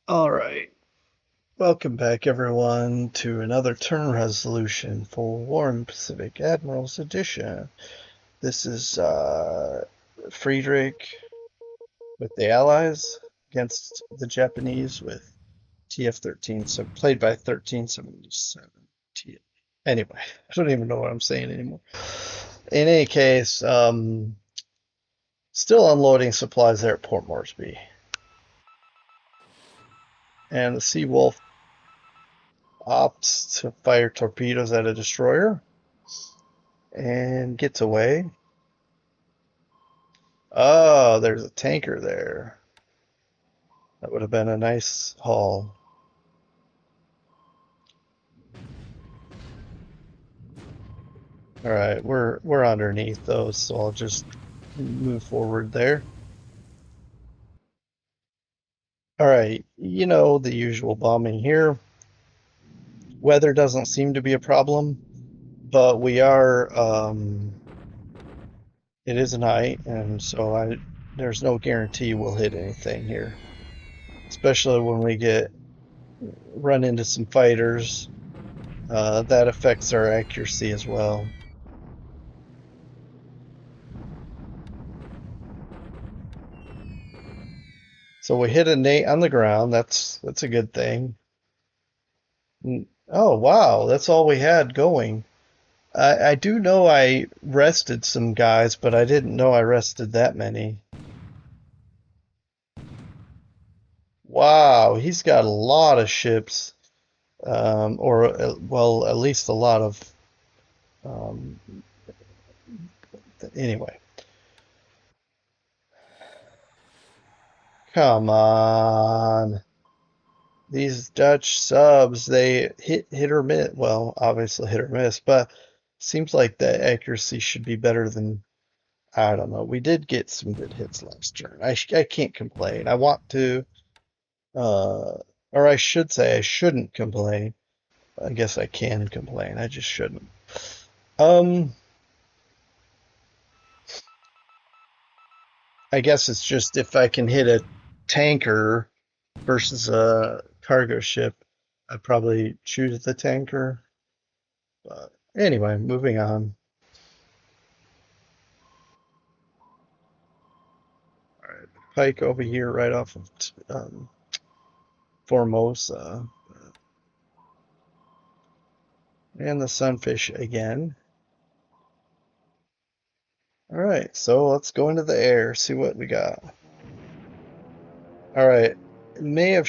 All right. Welcome back, everyone, to another turn resolution for War in the Pacific Admiral's Edition. This is Friedrich with the Allies against the Japanese with TF-13, so played by 1377. Anyway, I don't even know what I'm saying anymore. In any case, still unloading supplies there at Port Moresby. And the Seawolf opts to fire torpedoes at a destroyer and gets away. Oh, there's a tanker there. That would have been a nice haul. All right, we're underneath those, so I'll just move forward there. All right, the usual bombing here. Weather doesn't seem to be a problem, but we are it is a night, and so there's no guarantee we'll hit anything here, especially when we get run into some fighters. That affects our accuracy as well. So we hit a Nate on the ground. That's a good thing. Oh wow, that's all we had going. I do know I rested some guys, but I didn't know I rested that many. Wow, he's got a lot of ships, or well, at least a lot of. Um, anyway, come on. These Dutch subs, they hit or miss. Well, obviously hit or miss, but seems like the accuracy should be better than, I don't know. We did get some good hits last turn. I can't complain. I want to, uh, or I should say I shouldn't complain. I guess I can complain. I just shouldn't. Um, I guess it's just if I can hit a tanker versus a cargo ship, I'd probably choose the tanker. But anyway, moving on. All right, pike over here, right off of Formosa, and the sunfish again. All right, so let's go into the air, see what we got. All right, it may have.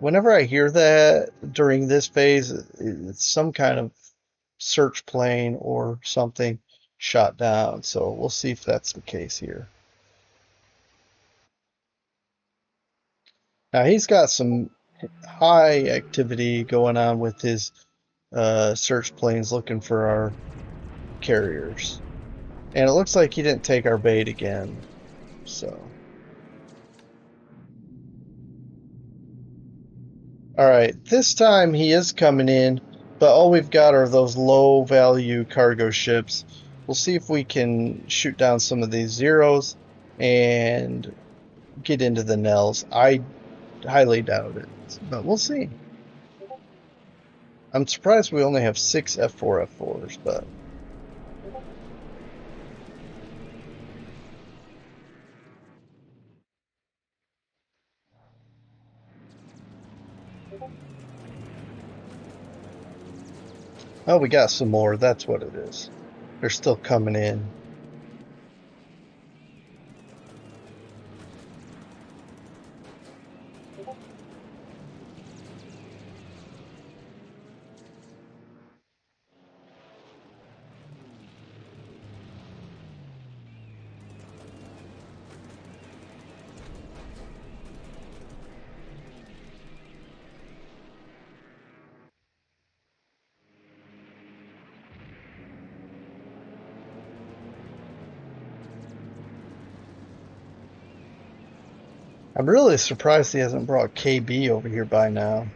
Whenever I hear that during this phase, it's some kind of search plane or something shot down. So we'll see if that's the case here. Now he's got some high activity going on with his search planes looking for our carriers. And it looks like he didn't take our bait again. So, all right, this time he is coming in, but all we've got are those low value cargo ships. We'll see if we can shoot down some of these zeros and get into the Nels. I highly doubt it, but we'll see. I'm surprised we only have 6 F4 F4s, but oh, we got some more. That's what it is. They're still coming in. I'm really surprised he hasn't brought KB over here by now.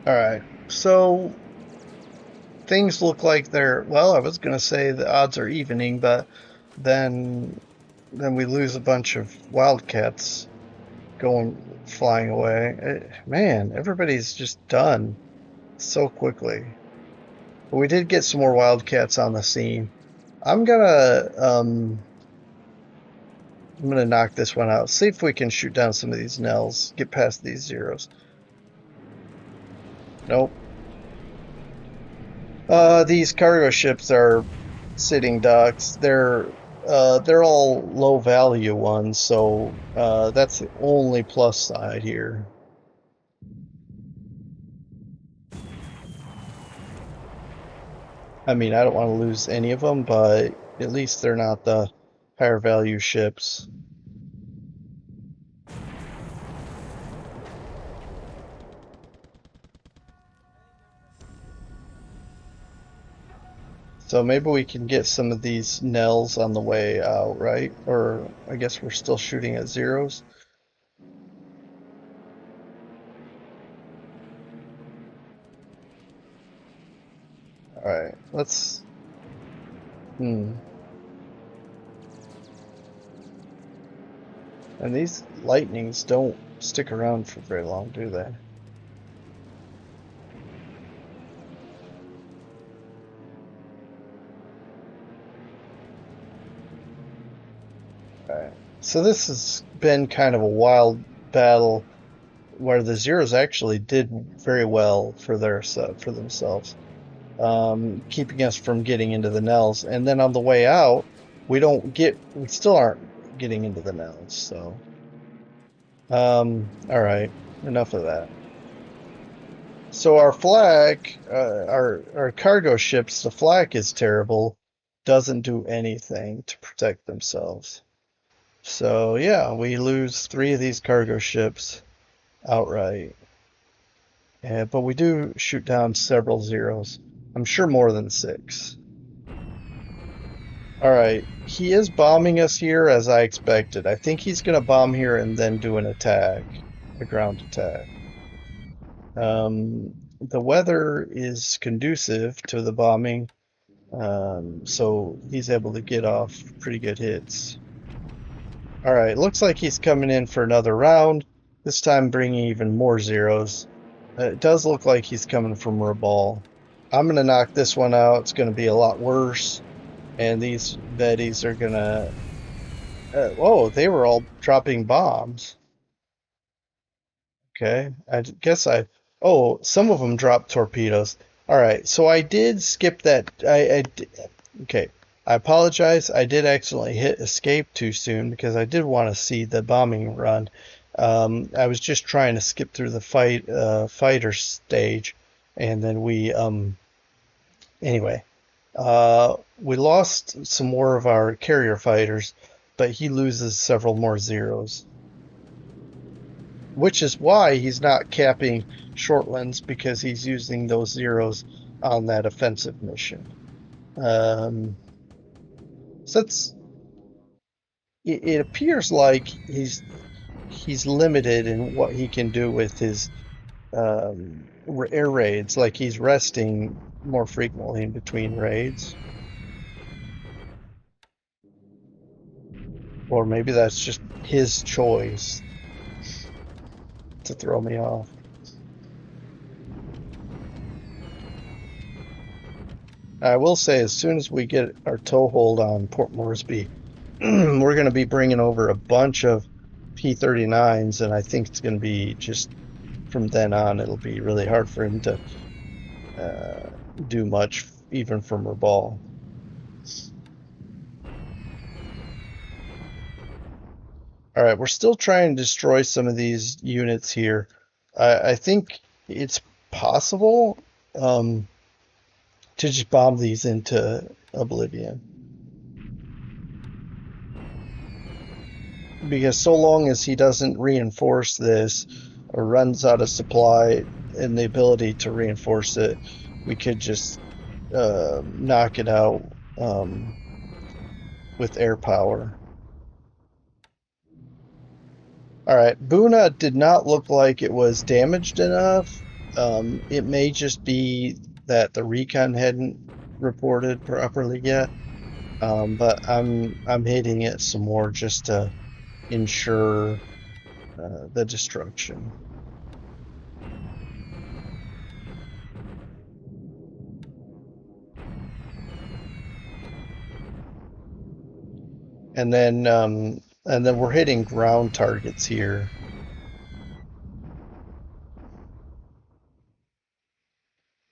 All right. So things look like they're, well, I was going to say the odds are evening, but then then we lose a bunch of wildcats going flying away. Man, everybody's just done so quickly. But we did get some more wildcats on the scene. I'm gonna um I'm gonna knock this one out. See if we can shoot down some of these Nells. Get past these zeros. Nope. These cargo ships are sitting ducks. They're all low value ones, so that's the only plus side here. I mean, I don't want to lose any of them, but at least they're not the higher value ships. So maybe we can get some of these Nells on the way out, right? Or I guess we're still shooting at zeros. All right, let's. Hmm. And these lightnings don't stick around for very long, do they? All right. So this has been kind of a wild battle where the zeros actually did very well for for themselves, keeping us from getting into the Nells. And then on the way out, we still aren't getting into the Nells. So, all right, enough of that. So our flag, our cargo ships, the flag is terrible, doesn't do anything to protect themselves. So yeah, we lose three of these cargo ships outright. But we do shoot down several zeros. I'm sure more than six. All right, he is bombing us here as I expected. I think he's going to bomb here and then do an attack, a ground attack. The weather is conducive to the bombing, so he's able to get off pretty good hits. All right, looks like he's coming in for another round, this time bringing even more zeros. It does look like he's coming from Rabal. I'm going to knock this one out. It's going to be a lot worse. And these Betties are going to... whoa, they were all dropping bombs. Okay, I guess I... Oh, some of them dropped torpedoes. All right, so I did skip that. Okay, I apologize. I did accidentally hit escape too soon because I did want to see the bombing run. I was just trying to skip through the fighter stage, and then anyway, we lost some more of our carrier fighters, but he loses several more zeros, which is why he's not capping Shortlands because he's using those zeros on that offensive mission. So it appears like he's limited in what he can do with his air raids. Like he's resting more frequently in between raids, or maybe that's just his choice to throw me off. I will say, as soon as we get our toehold on Port Moresby, we're going to be bringing over a bunch of P-39s, and I think it's going to be just from then on, it'll be really hard for him to do much, even from Rabaul. All right, we're still trying to destroy some of these units here. I think it's possible to just bomb these into oblivion. Because so long as he doesn't reinforce this or runs out of supply and the ability to reinforce it, we could just knock it out with air power. All right, Buna did not look like it was damaged enough. It may just be that the recon hadn't reported properly yet, but I'm hitting it some more just to ensure the destruction. And then we're hitting ground targets here.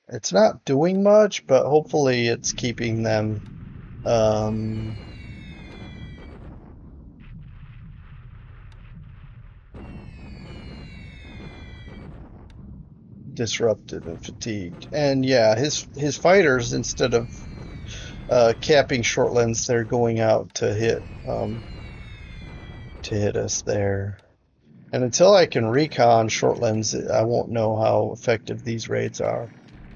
It's not doing much, but hopefully it's keeping them um, disrupted and fatigued. And yeah, his fighters, instead of capping short lens, they're going out to hit us there. And until I can recon short lens, I won't know how effective these raids are.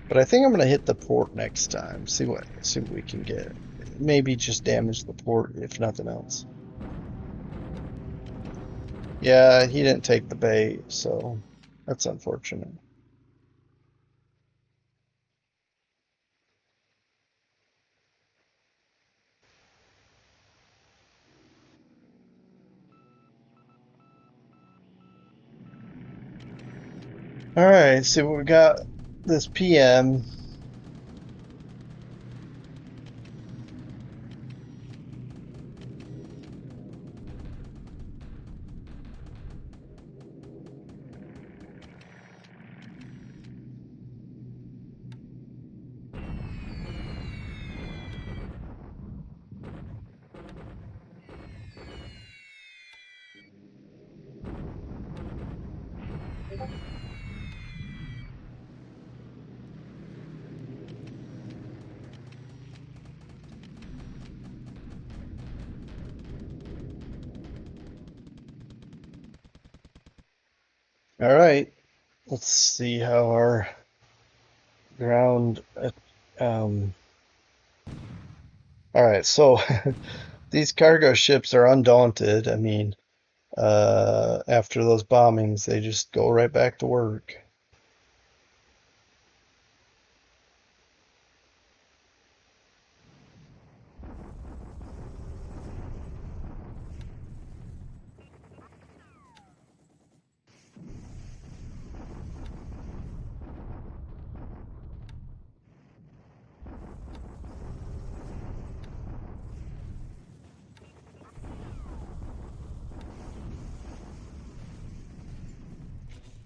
But I think I'm gonna hit the port next time. See what we can get. Maybe just damage the port if nothing else. Yeah, he didn't take the bait, so that's unfortunate. All right, so we got this PM. All right, let's see how our ground. Um, all right, so these cargo ships are undaunted. I mean, after those bombings, they just go right back to work.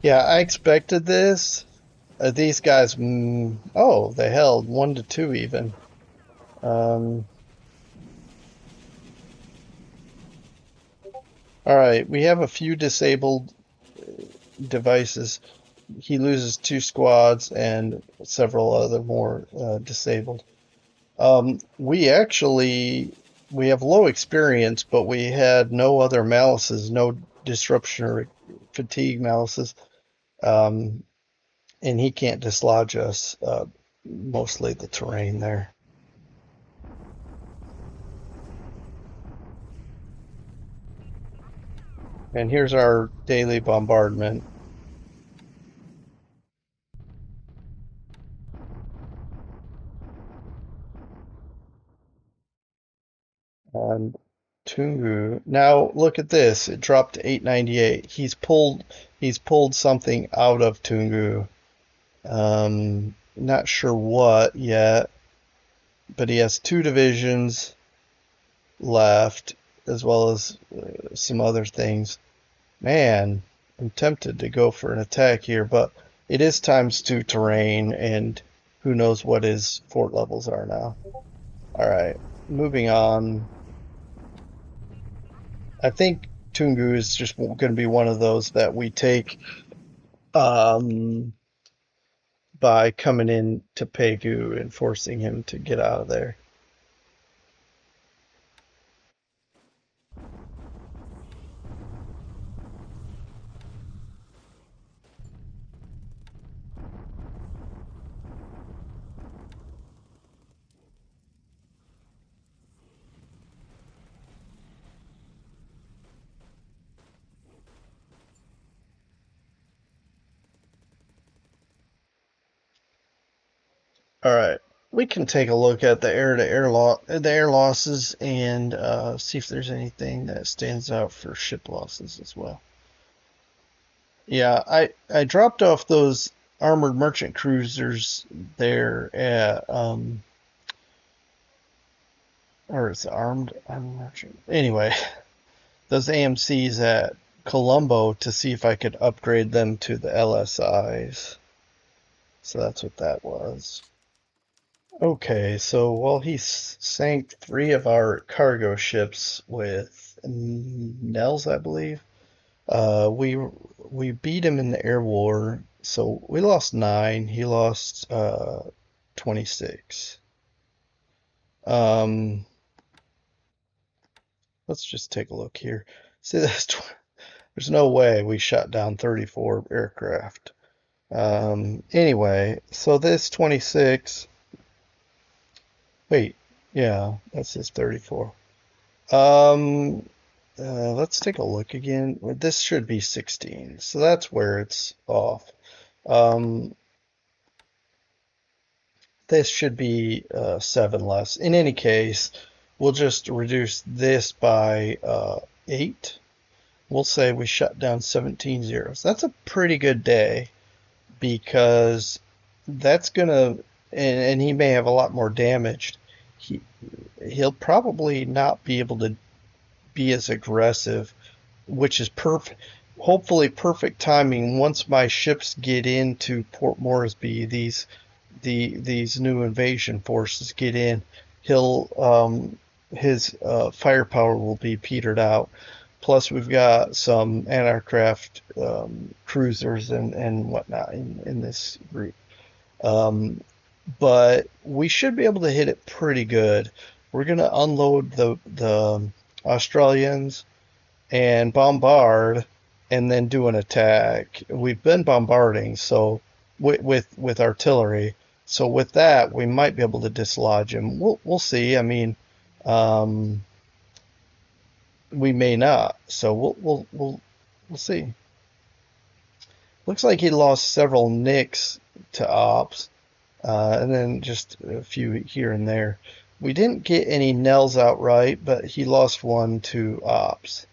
Yeah, I expected this. These guys, oh, they held 1 to 2 even. Um, all right, we have a few disabled devices. He loses 2 squads and several other more disabled. We have low experience, but we had no other malices, no disruption or fatigue malices, um, and he can't dislodge us. Mostly the terrain there. And here's our daily bombardment. And Tungu. Now look at this. It dropped to 898. He's pulled something out of Tungu. Not sure what yet, but he has 2 divisions left, as well as some other things. Man, I'm tempted to go for an attack here, but it is ×2 terrain, and who knows what his fort levels are now. All right, moving on. I think Tungu is just going to be one of those that we take um, by coming in to Pegu and forcing him to get out of there. All right. We can take a look at the air losses and see if there's anything that stands out for ship losses as well. Yeah, I dropped off those armored merchant cruisers there at or it's armored merchant. Anyway, those AMCs at Colombo to see if I could upgrade them to the LSIs. So that's what that was. Okay, so while he sank three of our cargo ships with Nels, I believe, we beat him in the air war. So we lost nine. He lost 26. Um, let's just take a look here. See, there's no way we shot down 34 aircraft. Anyway, so this 26. Wait, yeah, that says 34. Um, let's take a look again. This should be 16, so that's where it's off. Um, this should be 7 less. In any case, we'll just reduce this by 8. We'll say we shut down 17 zeros. That's a pretty good day because that's gonna, and he may have a lot more damaged. He he'll probably not be able to be as aggressive, which is perfect. Hopefully, perfect timing. Once my ships get into Port Moresby, these new invasion forces get in, he'll his firepower will be petered out. Plus, we've got some anti-aircraft cruisers and whatnot in this group. Um, but we should be able to hit it pretty good. We're gonna unload the Australians and bombard, and then do an attack. We've been bombarding, so with artillery. So with that, we might be able to dislodge him. We'll see. I mean, um, we may not. So we'll see. Looks like he lost several nicks to ops, and then just a few here and there. We didn't get any Nels outright, but he lost one to ops.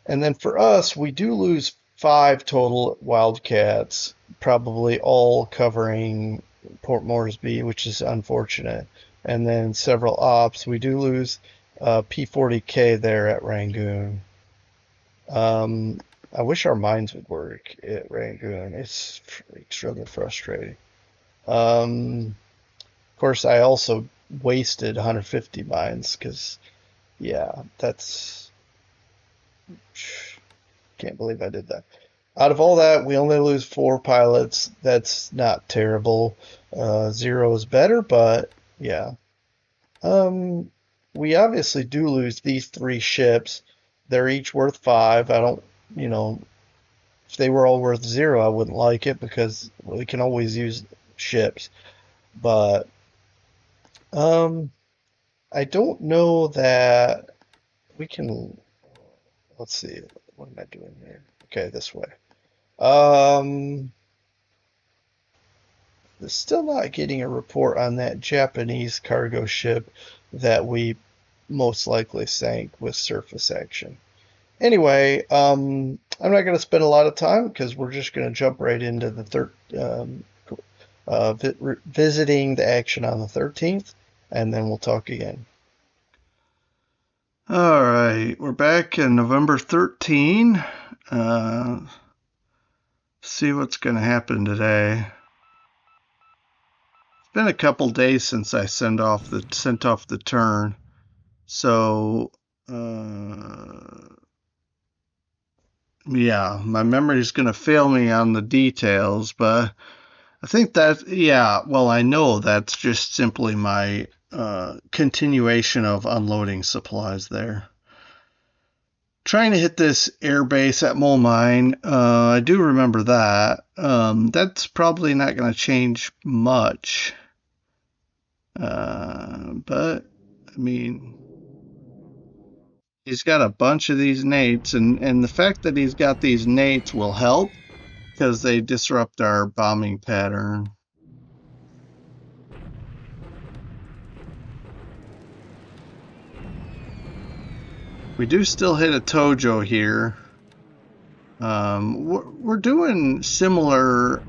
And then for us, we do lose 5 total Wildcats, probably all covering Port Moresby, which is unfortunate. And then several ops. We do lose P40K there at Rangoon. I wish our mines would work at Rangoon. It's extremely frustrating. Of course, I also wasted 150 mines because, yeah, that's can't believe I did that. Out of all that, we only lose 4 pilots. That's not terrible. 0 is better, but yeah. Um, we obviously do lose these 3 ships. They're each worth 5. I don't, you know, if they were all worth 0, I wouldn't like it because we can always use ships. But um, I don't know that we can. Let's see. What am I doing here? Okay, this way. Um, Still not getting a report on that Japanese cargo ship that we most likely sank with surface action. Anyway, I'm not going to spend a lot of time because we're just going to jump right into the visiting the action on the 13th, and then we'll talk again. All right, we're back in November 13. See what's going to happen today. It's been a couple days since I sent off the turn, so yeah, my memory is going to fail me on the details, but I think that, yeah, well, I know that's just simply my continuation of unloading supplies there. Trying to hit this air base at Mole Mine. I do remember that. That's probably not going to change much. But, I mean, he's got a bunch of these nates, and the fact that he's got these nates will help because they disrupt our bombing pattern. We do still hit a Tojo here. We're doing similar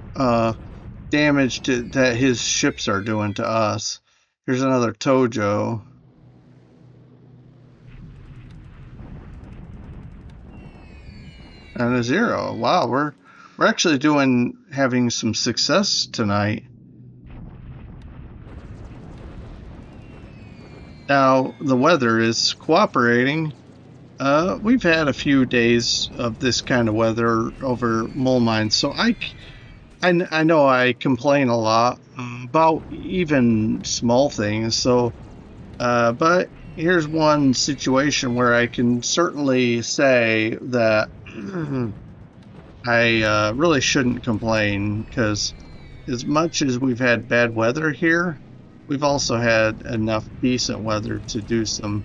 damage that his ships are doing to us. Here's another Tojo. And a 0. Wow, we're actually having some success tonight. Now the weather is cooperating. We've had a few days of this kind of weather over Mole Mine, so I know I complain a lot about even small things. So, but here's one situation where I can certainly say that I really shouldn't complain, because as much as we've had bad weather here, we've also had enough decent weather to do some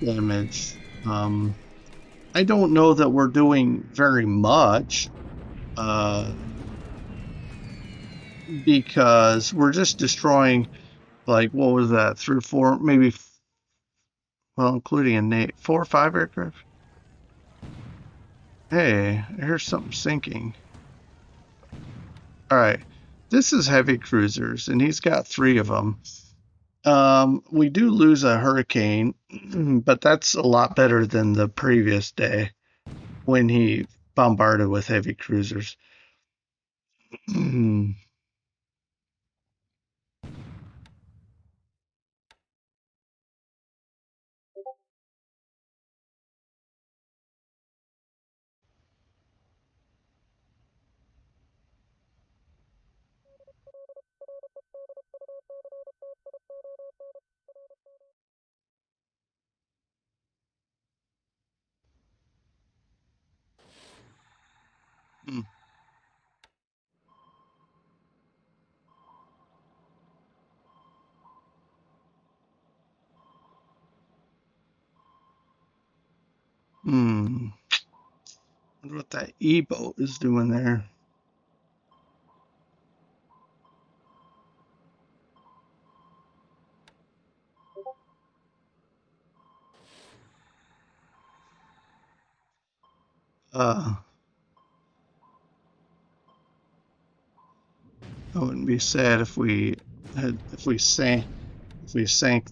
damage. I don't know that we're doing very much, because we're just destroying, like, what was that, 3 or 4, maybe, well, including a 4 or 5 aircraft. Hey, here's something sinking. All right, this is heavy cruisers, and he's got 3 of them. We do lose a hurricane, but that's a lot better than the previous day when he bombarded with heavy cruisers. Hmm. Wonder what that E-boat is doing there. I wouldn't be sad if we sank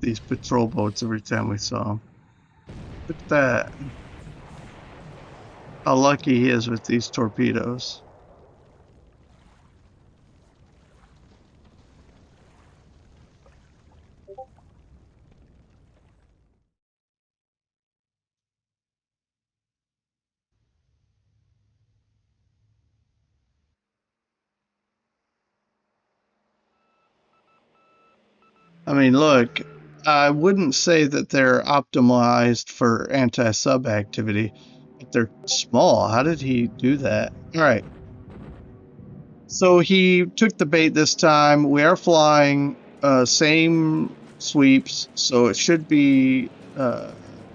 these patrol boats every time we saw them. Look at that. How lucky he is with these torpedoes. I mean, look, I wouldn't say that they're optimized for anti-sub activity, but they're small. How did he do that? All right. So he took the bait this time. We are flying same sweeps, so it should be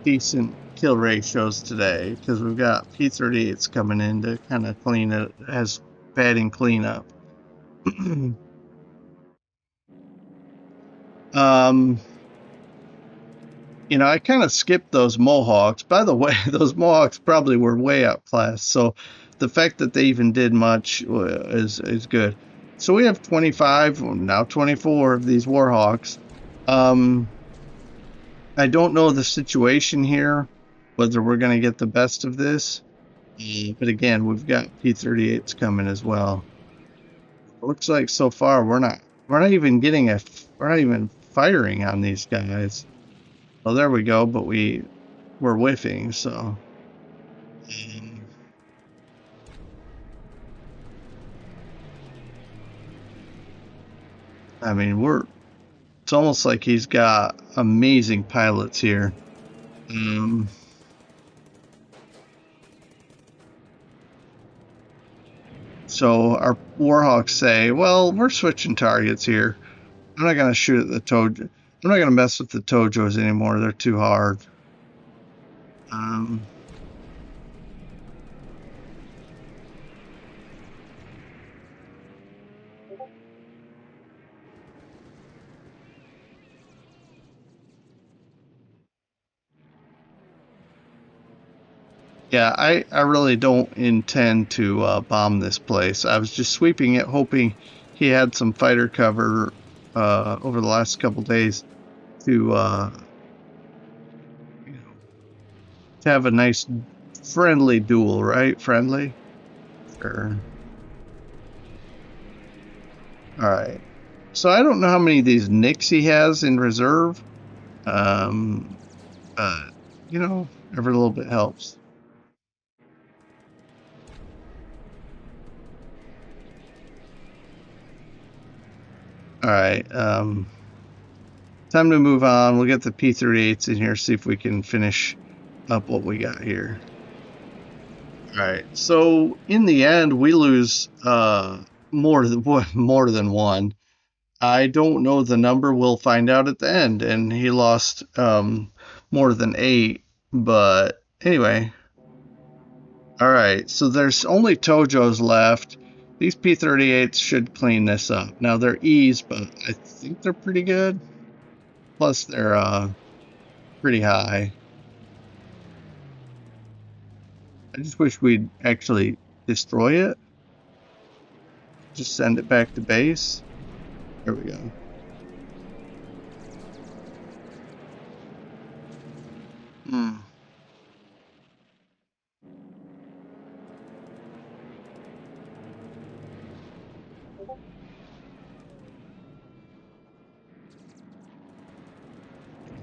decent kill ratios today, because we've got P-38s coming in to kind of clean it as padding cleanup. I kind of skipped those Mohawks. By the way, those Mohawks probably were way outclassed. So the fact that they even did much is good. So we have 25, now 24 of these Warhawks. I don't know the situation here, whether we're going to get the best of this. But again, we've got P-38s coming as well. It looks like so far we're not even firing on these guys. Well, there we go, but we're whiffing, so. I mean, it's almost like he's got amazing pilots here. So our Warhawks say, well, we're switching targets here. I'm not going to shoot at the Tojo. I'm not going to mess with the Tojos anymore. They're too hard. Yeah, I really don't intend to bomb this place. I was just sweeping it, hoping he had some fighter cover over the last couple days to you know, to have a nice friendly duel, right? Friendly? Sure. All right. So I don't know how many of these nicks he has in reserve. Um, but every little bit helps. All right. Time to move on. We'll get the P-38s in here, see if we can finish up what we got here. All right. So in the end, we lose more than one. I don't know the number. We'll find out at the end. And he lost more than 8. But anyway, all right. So there's only Tojos left. These P-38s should clean this up. Now they're E's, but I think they're pretty good. Plus they're pretty high. I just wish we'd actually destroy it. Just send it back to base. There we go. Hmm.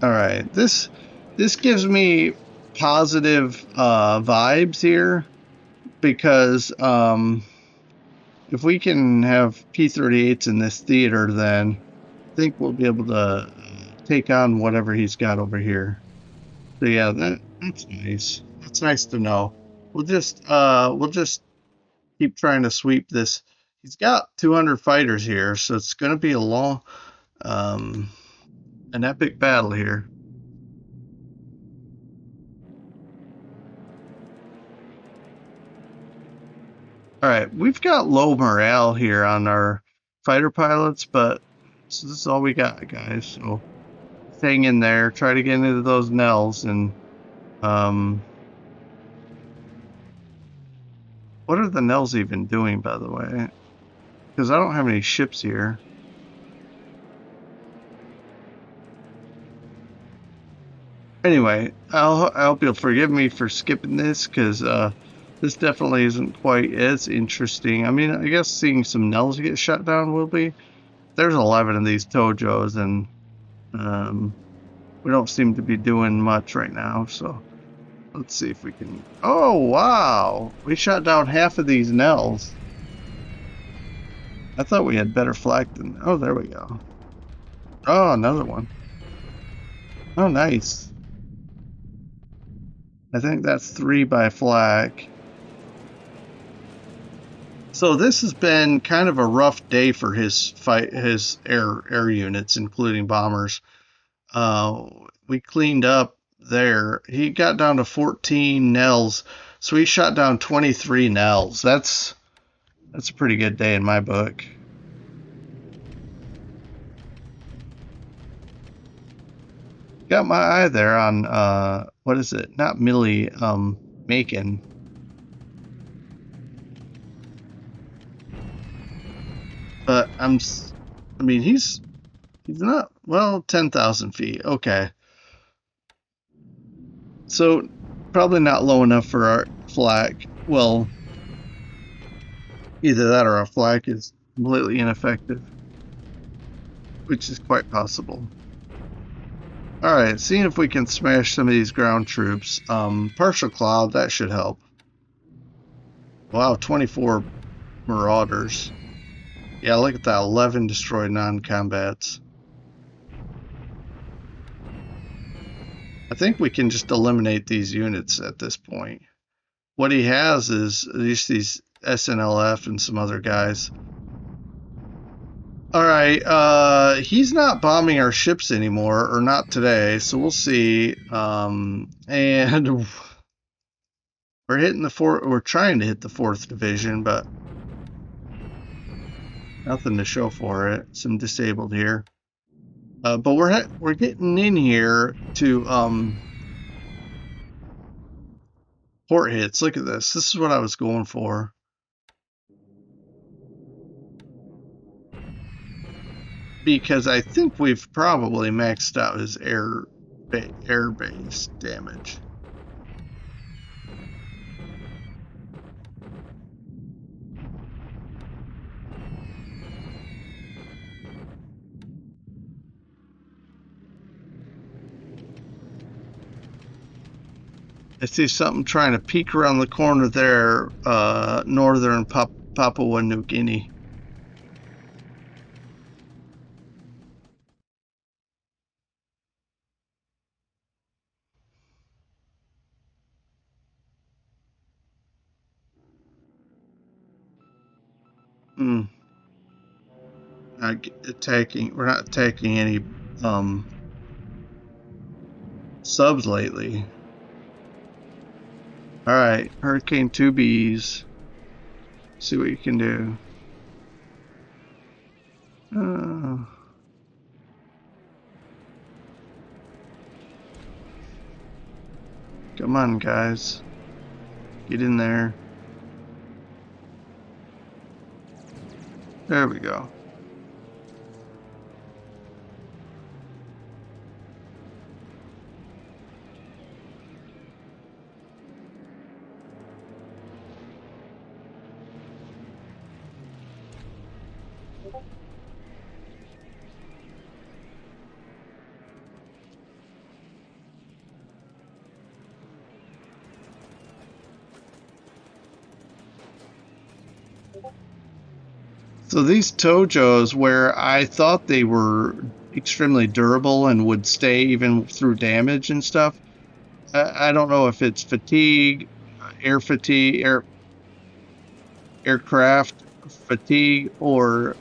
All right. This gives me positive vibes here because if we can have P-38s in this theater, then I think we'll be able to take on whatever he's got over here. So yeah, that's nice. That's nice to know. We'll just keep trying to sweep this. He's got 200 fighters here, so it's going to be a long, um, an epic battle here. All right, we've got low morale here on our fighter pilots, but so this is all we got, guys. So hang in there, try to get into those Nels, and what are the Nels even doing, by the way? Because I don't have any ships here. Anyway, I hope you'll forgive me for skipping this, because this definitely isn't quite as interesting. I mean, I guess seeing some Nels get shut down will be. There's 11 of these Tojos, and we don't seem to be doing much right now, so let's see if we can. Oh, wow! We shot down half of these Nels. I thought we had better flak than. Oh, there we go. Oh, another one. Oh, nice. I think that's 3 by flak. So this has been kind of a rough day for his air units, including bombers. We cleaned up there. He got down to 14 Nels, so he shot down 23 Nels. That's a pretty good day in my book. Got my eye there on what is it? Not Millie, Macon. But I mean, he's not, well, 10,000 feet. Okay. So probably not low enough for our flak. Well, either that or our flak is completely ineffective, which is quite possible. All right, seeing if we can smash some of these ground troops. Partial cloud, that should help. Wow, 24 marauders. Yeah, look at that, 11 destroyed non-combats. I think we can just eliminate these units at this point. What he has is just these SNLF and some other guys. All right, he's not bombing our ships anymore, or not today, so we'll see. And we're hitting the we're trying to hit the 4th division, but nothing to show for it. Some disabled here. But we're getting in here to Port hits. Look at this. This is what I was going for. Because I think we've probably maxed out his air base damage. I see something trying to peek around the corner there, northern Papua New Guinea. Hmm. Not attacking. We're not attacking any subs lately. All right, Hurricane 2Bs. See what you can do. Come on, guys. Get in there. There we go. So these Tojos, where I thought they were extremely durable and would stay even through damage and stuff, I don't know if it's fatigue, aircraft fatigue, or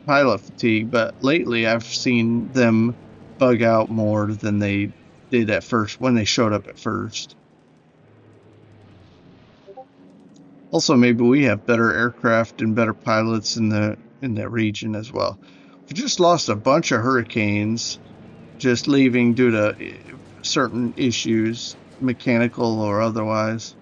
pilot fatigue, but lately I've seen them bug out more than they did at first when they showed up at first. Also, maybe we have better aircraft and better pilots in the region as well. We just lost a bunch of hurricanes, just leaving due to certain issues, mechanical or otherwise.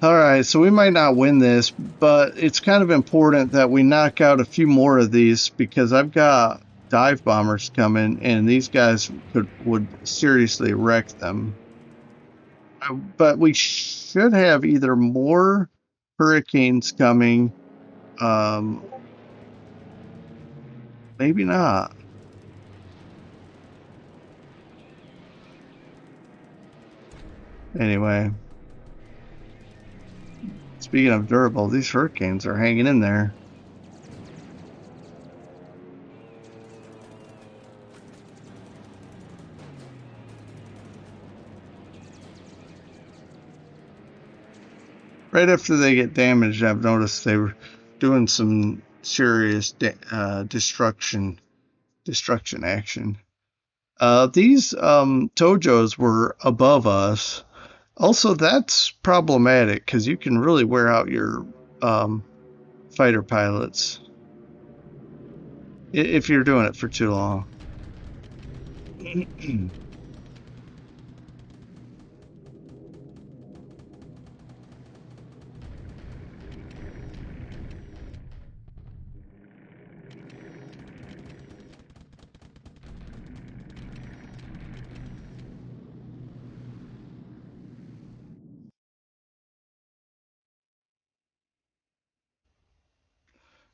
All right, so we might not win this, but it's kind of important that we knock out a few more of these because I've got dive bombers coming, and these guys would seriously wreck them. But we should have either more hurricanes coming, maybe not. Anyway, speaking of durable, these hurricanes are hanging in there. Right after they get damaged, I've noticed they were doing some serious destruction action. These Tojos were above us. Also, that's problematic because you can really wear out your fighter pilots if you're doing it for too long.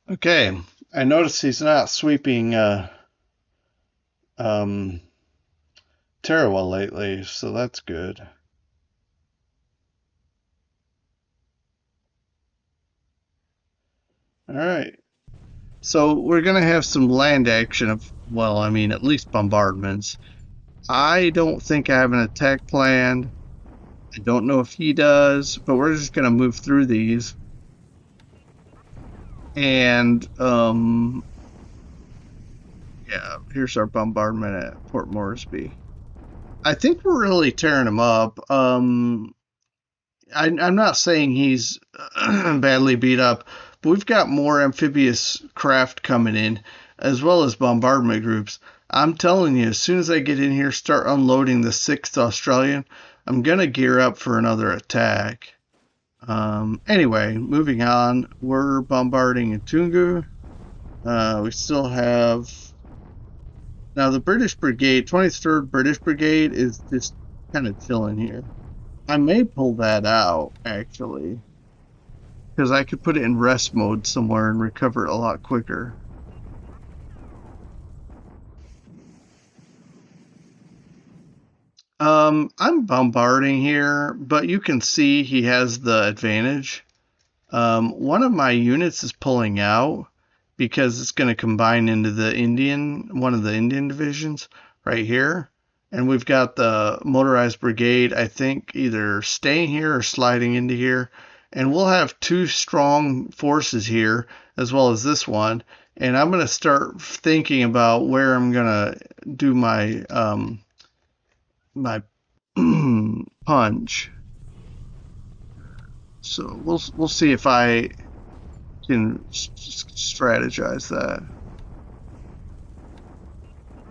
Okay, I notice he's not sweeping um, Tarawa lately, so that's good. All right. So we're going to have some land action of, well, I mean, at least bombardments. I don't think I have an attack planned. I don't know if he does, but we're just going to move through these. And, yeah, here's our bombardment at Port Moresby. I think we're really tearing him up. I'm not saying he's badly beat up, but we've got more amphibious craft coming in. as well as bombardment groups. I'm telling you, as soon as I get in here, start unloading the 6th Australian, I'm going to gear up for another attack. Anyway, moving on, we're bombarding Tungu. We still have... Now, the British Brigade, 23rd British Brigade, is just kind of chilling here. I may pull that out, actually, because I could put it in rest mode somewhere and recover it a lot quicker. I'm bombarding here, but you can see he has the advantage. One of my units is pulling out because it's going to combine into one of the Indian divisions right here. And we've got the motorized brigade, I think, either staying here or sliding into here. And we'll have two strong forces here, as well as this one. And I'm going to start thinking about where I'm going to do my my punch. So we'll see if I can strategize that.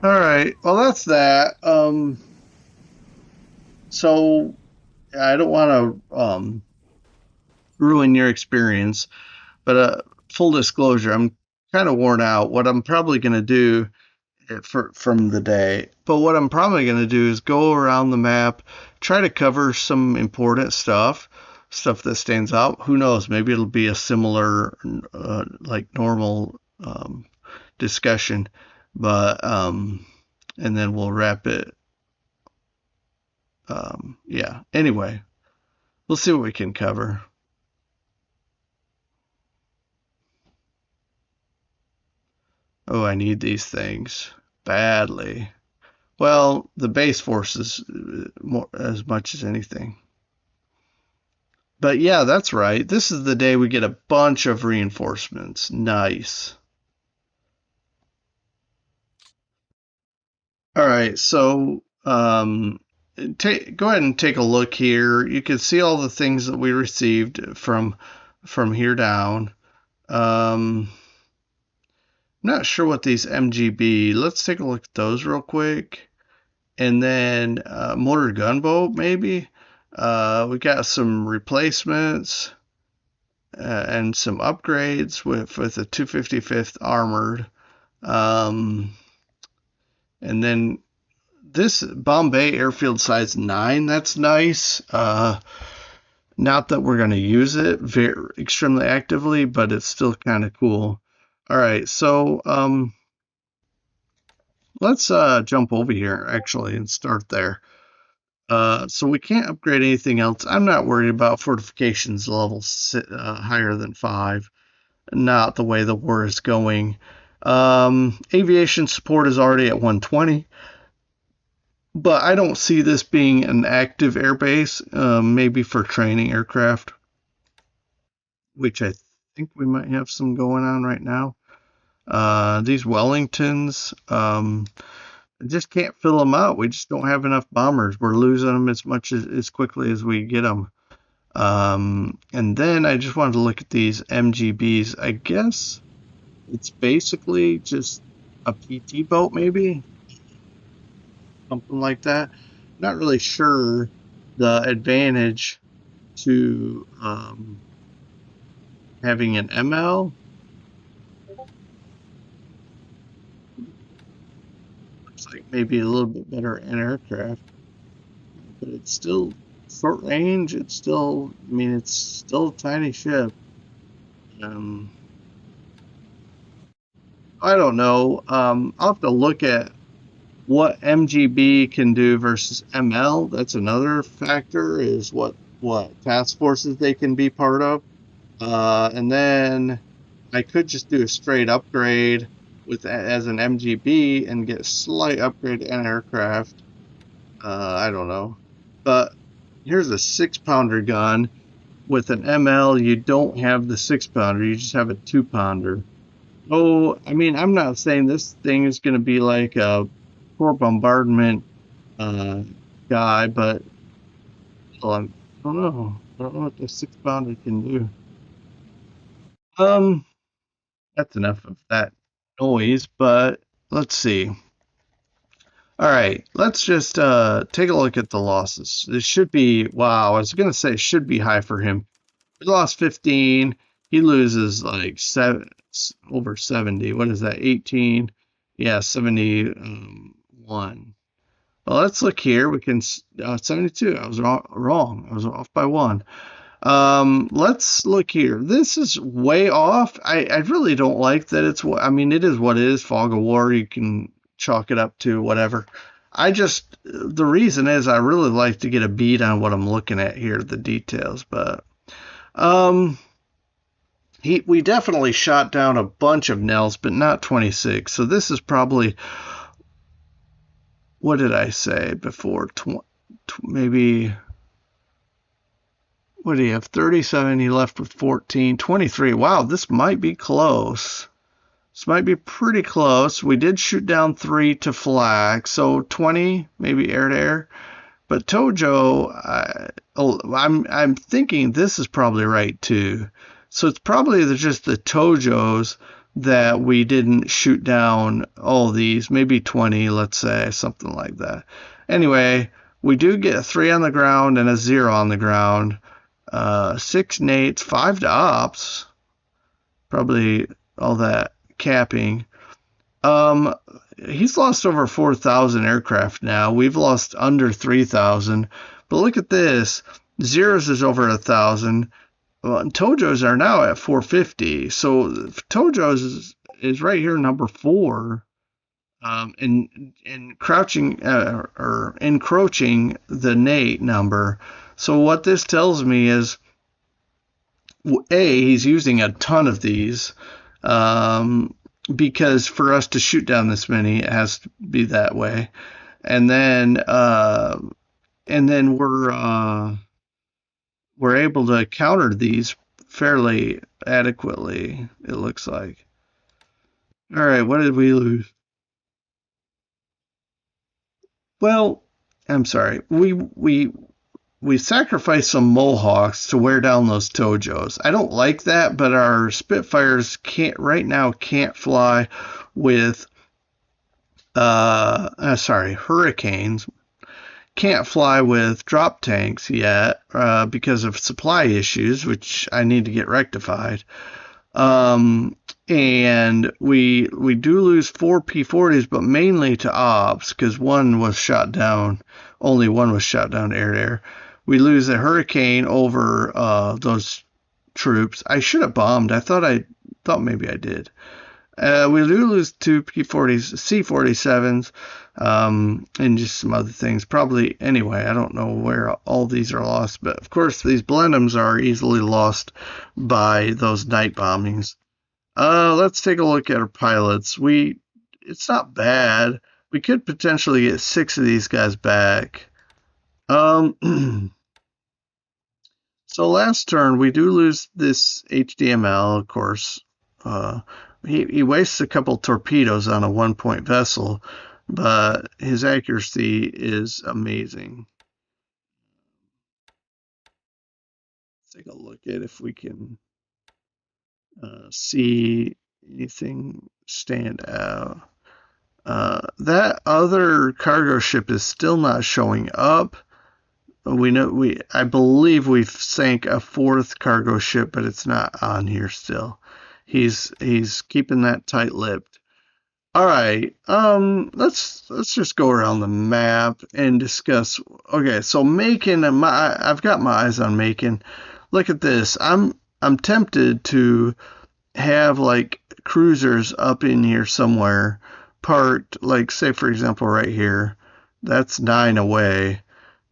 All right. Well, that's that. So I don't want to ruin your experience, but full disclosure, I'm kind of worn out. What I'm probably going to do from the day, but what I'm probably going to do is go around the map, try to cover some important stuff that stands out. Who knows? Maybe it'll be a similar, like normal discussion, but and then we'll wrap it. Yeah. Anyway, we'll see what we can cover. Oh, I need these things badly. Well, the base forces more as much as anything. But yeah, that's right. This is the day we get a bunch of reinforcements. Nice. All right, so go ahead and take a look here. You can see all the things that we received from here down. I'm not sure what these MGB. Let's take a look at those real quick. And then motor gunboat, maybe. We got some replacements and some upgrades with the 255th Armored. And then this Bombay Airfield Size 9, that's nice. Not that we're going to use it extremely actively, but it's still kind of cool. All right, so let's jump over here, actually, and start there. So we can't upgrade anything else. I'm not worried about fortifications levels higher than 5. Not the way the war is going. Aviation support is already at 120. But I don't see this being an active airbase, maybe for training aircraft, which I think we might have some going on right now. These Wellingtons, I just can't fill them out. We just don't have enough bombers. We're losing them as quickly as we get them. And then I just wanted to look at these MGBs. I guess it's basically just a PT boat, maybe? Something like that. Not really sure the advantage to having an ML. Looks like maybe a little bit better in aircraft, but it's still short range. It's still, I mean, it's still a tiny ship. I don't know. I'll have to look at what MGB can do versus ML. That's another factor, is what task forces they can be part of. And then I could just do a straight upgrade as an MGB and get a slight upgrade in aircraft. I don't know. But here's a 6-pounder gun. With an ML, you don't have the 6-pounder. You just have a 2-pounder. Oh, I mean, I'm not saying this thing is going to be like a core bombardment guy, but well, I don't know. I don't know what the 6-pounder can do. That's enough of that noise, but let's see. All right, let's just take a look at the losses. This should be, wow, I was going to say it should be high for him. He lost 15. He loses like over 70. What is that? 18. Yeah, 71. Well, let's look here. We can 72. I was wrong. I was off by one. Let's look here. This is way off. I really don't like that it's I mean, it is what it is. Fog of war. You can chalk it up to whatever. The reason is I really like to get a beat on what I'm looking at here, the details. But um, we definitely shot down a bunch of Nels, but not 26. So this is probably, what did I say before? Maybe, what do you have? 37. He left with 14. 23. Wow, this might be close. This might be pretty close. We did shoot down 3 to flag, so 20, maybe air to air. But Tojo, I'm thinking this is probably right too. So it's probably just the Tojos that we didn't shoot down all these, maybe 20, let's say, something like that. Anyway, we do get a 3 on the ground and a 0 on the ground. 6 nates, 5 to ops. Probably all that capping. Um, he's lost over 4,000 aircraft now. We've lost under 3,000. But look at this. Zeros is over 1,000. Well, Tojo's are now at 450. So Tojo's is right here, number 4. And crouching or encroaching the Nate number. So what this tells me is, he's using a ton of these. Because for us to shoot down this many, it has to be that way. And then we're able to counter these fairly adequately, it looks like. All right, what did we lose? Well, I'm sorry. We sacrificed some Mohawks to wear down those Tojos. I don't like that, but our Spitfires can't fly with Hurricanes can't fly with drop tanks yet because of supply issues, which I need to get rectified. And we do lose 4 P-40s, but mainly to ops because one was shot down. Only one was shot down air to air. We lose a Hurricane over those troops. I should have bombed. I thought maybe I did. We do lose 2 P-40s, C-47s, and just some other things. Probably, anyway, I don't know where all these are lost, but of course these Blenheims are easily lost by those night bombings. Let's take a look at our pilots. It's not bad. We could potentially get 6 of these guys back. So last turn, we do lose this HDML, of course. He wastes a couple torpedoes on a 1-point vessel, but his accuracy is amazing. Let's take a look at if we can see anything stand out. That other cargo ship is still not showing up. I believe we've sank a 4th cargo ship, but it's not on here still. He's keeping that tight-lipped. All right. Let's just go around the map and discuss. Okay, so Macon, I've got my eyes on Macon. Look at this. I'm tempted to have like cruisers up in here somewhere, parked, like say for example right here. That's 9 away.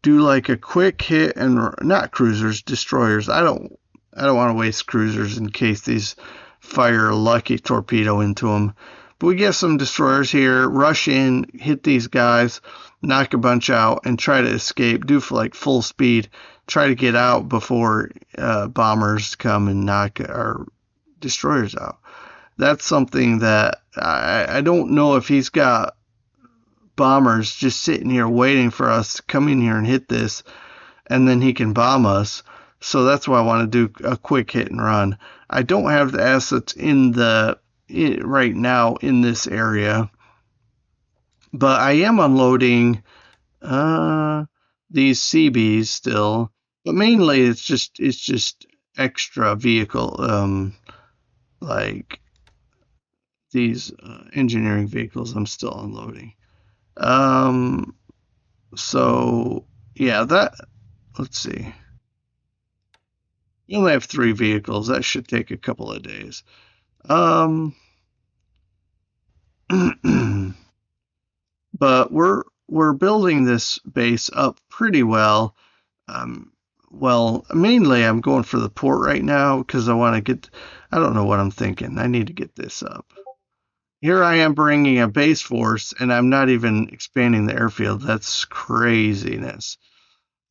Do like a quick hit and not cruisers, destroyers. I don't want to waste cruisers in case these fire a lucky torpedo into them. But we get some destroyers here, rush in, hit these guys, knock a bunch out, and try to escape. Do for like full speed. Try to get out before bombers come and knock our destroyers out. That's something that I don't know if he's got bombers just sitting here waiting for us to come in here and hit this, and then he can bomb us. So that's why I want to do a quick hit and run. I don't have the assets in the right now in this area, but I am unloading these CBs still, but mainly it's just extra vehicle, like these engineering vehicles I'm still unloading. Um, so yeah, that, let's see. We only have 3 vehicles. That should take a couple of days. Um, but we're building this base up pretty well. Um, well, mainly I'm going for the port right now because I want to get. I don't know what I'm thinking. I need to get this up. Here I am bringing a base force, and I'm not even expanding the airfield. That's craziness.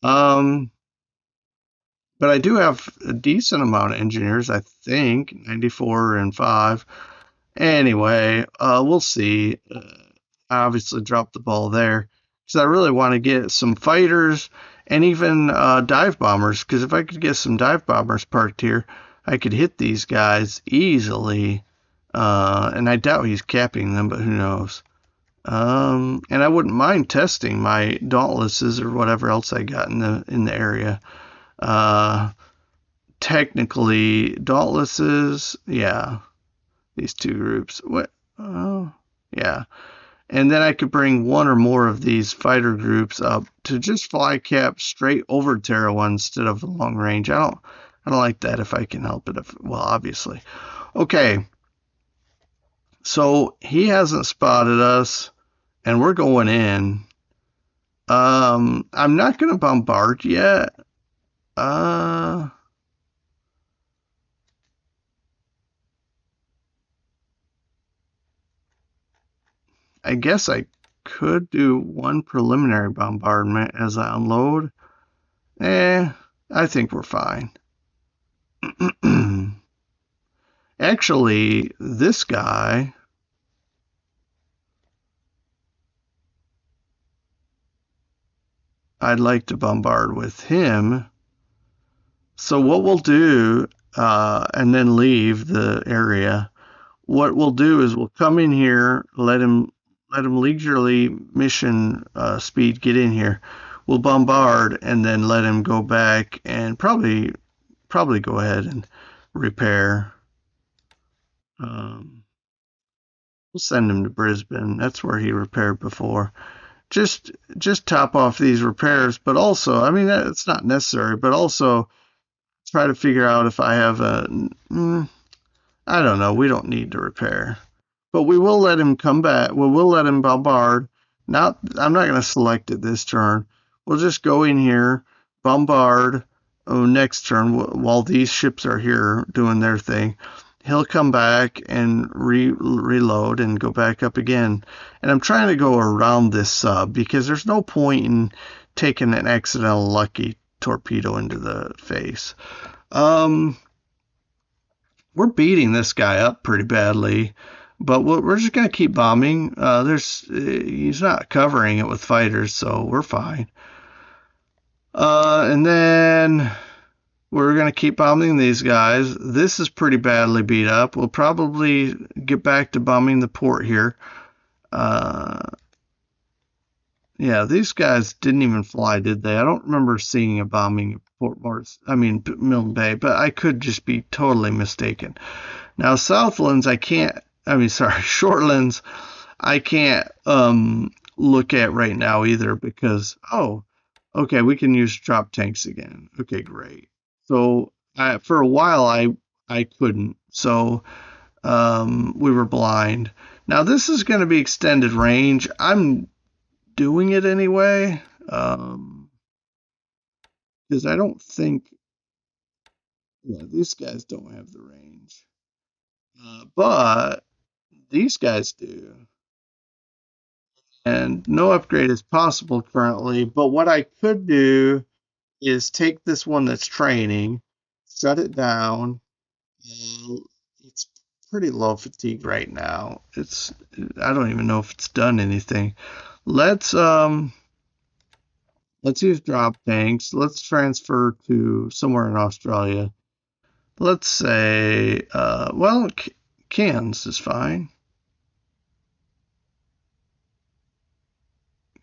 Um, but I do have a decent amount of engineers. I think 94 and 5. Anyway, we'll see. I obviously dropped the ball there because I really want to get some fighters and even dive bombers. Because if I could get some dive bombers parked here, I could hit these guys easily. And I doubt he's capping them, but who knows? And I wouldn't mind testing my dauntlesses or whatever else I got in the area. Uh, Technically, dauntlesses, yeah, these 2 groups. What? Oh, yeah. And then I could bring one or more of these fighter groups up to just fly cap straight over Terra 1 instead of the long range. I don't like that if I can help it. Well, obviously. Okay. So he hasn't spotted us and we're going in. I'm not going to bombard yet. I guess I could do one preliminary bombardment as I unload. I think we're fine. Actually, this guy, I'd like to bombard with him. So what we'll do, and then leave the area. What we'll do is we'll come in here, let him leisurely mission speed get in here. We'll bombard and then let him go back and probably go ahead and repair. We'll send him to Brisbane. That's where he repaired before. Just top off these repairs, but also, I mean, it's not necessary, but also try to figure out if I have I don't know. We don't need to repair, but we will let him come back. We'll let him bombard. I'm not going to select it this turn. We'll just go in here, bombard. Oh, next turn while these ships are here doing their thing. He'll come back and reload and go back up again. And I'm trying to go around this sub because there's no point in taking an accidental lucky torpedo into the face. We're beating this guy up pretty badly, but we're just going to keep bombing. He's not covering it with fighters, so we're fine. And then we're going to keep bombing these guys. This is pretty badly beat up. We'll probably get back to bombing the port here. Yeah, these guys didn't even fly, did they? I don't remember seeing a bombing at Milne Bay, but I could just be totally mistaken. Now, Southlands, Shortlands, I can't look at right now either because, okay, we can use drop tanks again. Okay, great. So for a while, I couldn't. So we were blind. Now, this is going to be extended range. I'm doing it anyway because I don't think these guys don't have the range, but these guys do, and no upgrade is possible currently. But what I could do is take this one that's training, shut it down. It's pretty low fatigue right now. I don't even know if it's done anything. Let's use drop tanks. Let's transfer to somewhere in Australia. Let's say, cans is fine.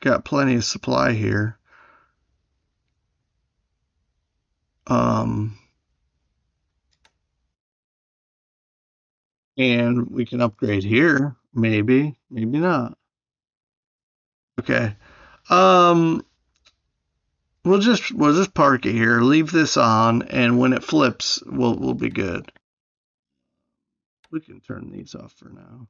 Got plenty of supply here. And we can upgrade here. Maybe, maybe not. Okay. Um, we'll just park it here, leave this on, and when it flips, we'll be good. We can turn these off for now.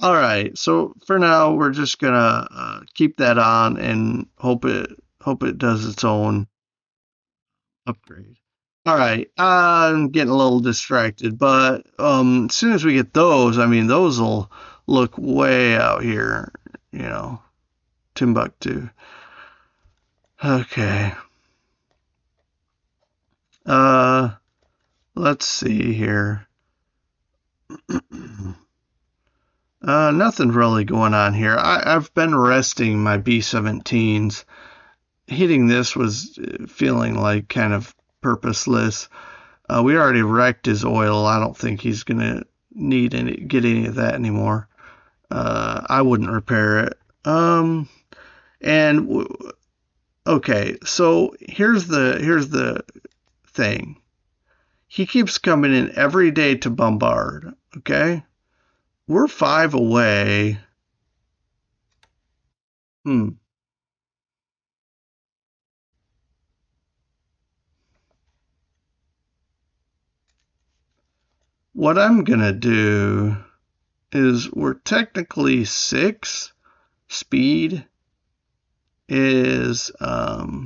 All right, so for now we're just gonna keep that on and hope it does its own upgrade. All right, I'm getting a little distracted, but as soon as we get those, I mean, those will look way out here, you know, Timbuktu. Okay. Let's see here. Nothing really going on here. I've been resting my B-17s. Hitting this was feeling like kind of purposeless. We already wrecked his oil. I don't think he's gonna need get any of that anymore. I wouldn't repair it. And okay, so here's the thing. He keeps coming in every day to bombard. Okay, we're 5 away. What I'm gonna do is we're technically 6. Speed is I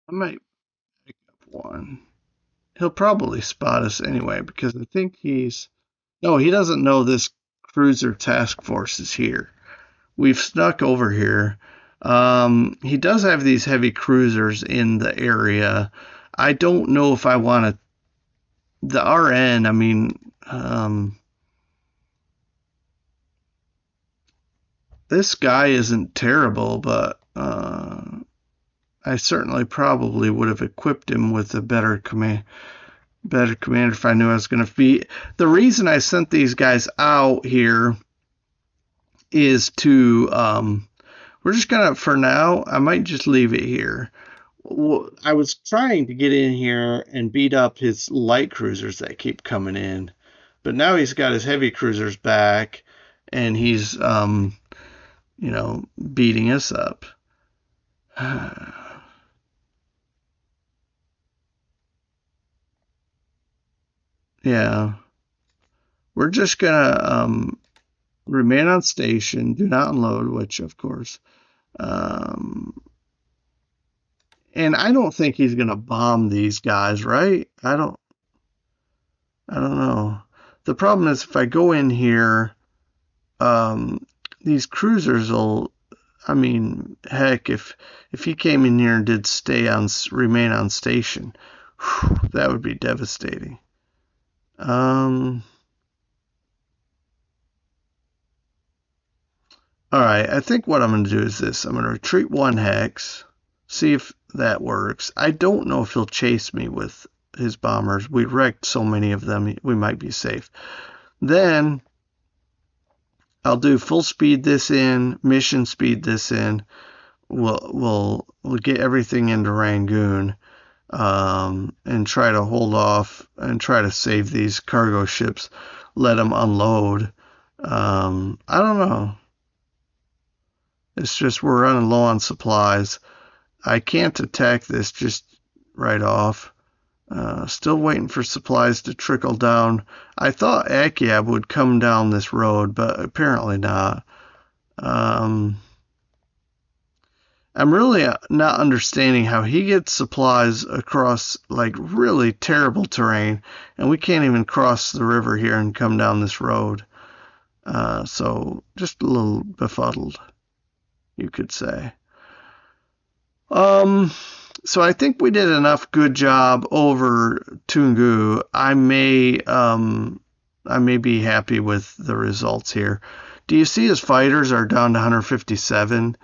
might pick up 1. He'll probably spot us anyway because I think no, he doesn't know this cruiser task force is here. We've snuck over here. He does have these heavy cruisers in the area. I don't know if I want to. The RN, I mean, this guy isn't terrible, but I certainly probably would have equipped him with a better commander if I knew I was going to be. The reason I sent these guys out here is to we're just gonna, for now, I might just leave it here. I was trying to get in here and beat up his light cruisers that keep coming in, but now he's got his heavy cruisers back and he's beating us up. Yeah, we're just gonna remain on station, do not unload, which of course, and I don't think he's gonna bomb these guys, right? I don't know. The problem is if I go in here, these cruisers will, I mean, heck, if he came in here and did remain on station, whew, that would be devastating. All right, I think what I'm going to do is this. I'm going to retreat 1 hex, see if that works. I don't know if he'll chase me with his bombers. We wrecked so many of them, we might be safe. Then I'll do full speed this in, mission speed this in. We'll get everything into Rangoon, and try to hold off and try to save these cargo ships. Let them unload. I don't know. It's just we're running low on supplies. I can't attack this just right off. Still waiting for supplies to trickle down. I thought Akyab would come down this road, but apparently not. I'm really not understanding how he gets supplies across like really terrible terrain, and we can't even cross the river here and come down this road. So just a little befuddled, you could say. So I think we did enough good job over Toungoo. I may be happy with the results here. Do you see his fighters are down to 157?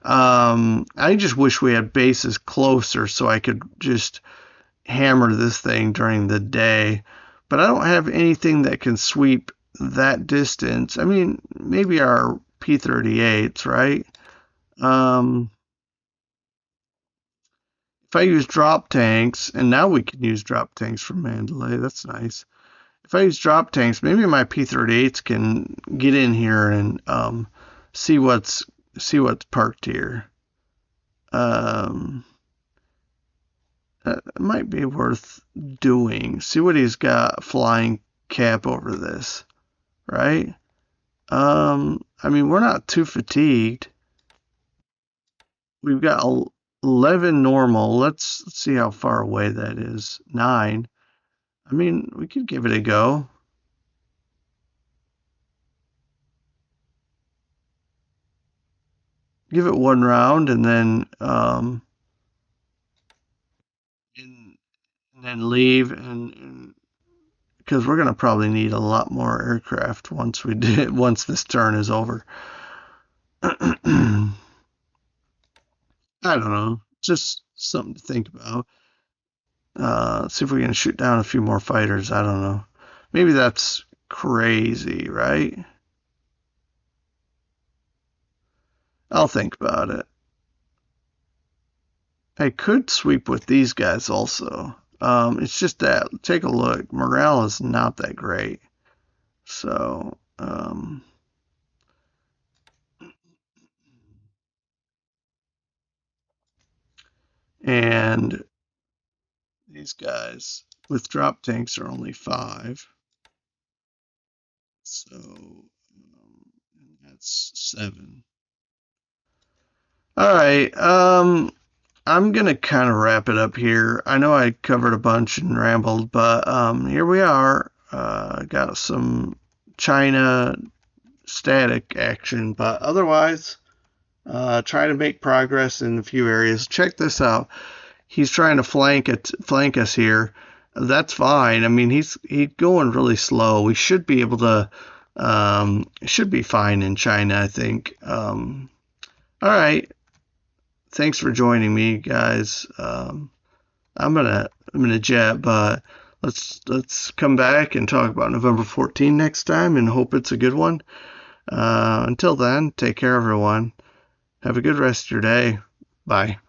I just wish we had bases closer so I could just hammer this thing during the day. but I don't have anything that can sweep that distance. I mean, maybe our P-38s, right? Um, if I use drop tanks, and now we can use drop tanks from Mandalay, that's nice. If I use drop tanks, maybe my P-38s can get in here and see what's parked here. That might be worth doing. See what he's got flying cap over this, right? I mean, we're not too fatigued. We've got 11 normal. Let's see how far away that is. 9. I mean, we could give it a go. Give it one round and then leave and because we're gonna probably need a lot more aircraft once this turn is over. I don't know, just something to think about. See if we can shoot down a few more fighters. I don't know. Maybe that's crazy, right? I'll think about it. I could sweep with these guys also. It's just that, take a look. Morale is not that great. So, and these guys with drop tanks are only 5. So, that's 7. All right. I'm gonna kind of wrap it up here. I know I covered a bunch and rambled, but here we are. Got some China static action, but otherwise, trying to make progress in a few areas. Check this out. He's trying to flank us here. That's fine. I mean, he's going really slow. We should be able to. Should be fine in China, I think. All right. Thanks for joining me, guys. I'm gonna jet, but let's come back and talk about November 14 next time, and hope it's a good one. Until then, take care, everyone. Have a good rest of your day. Bye.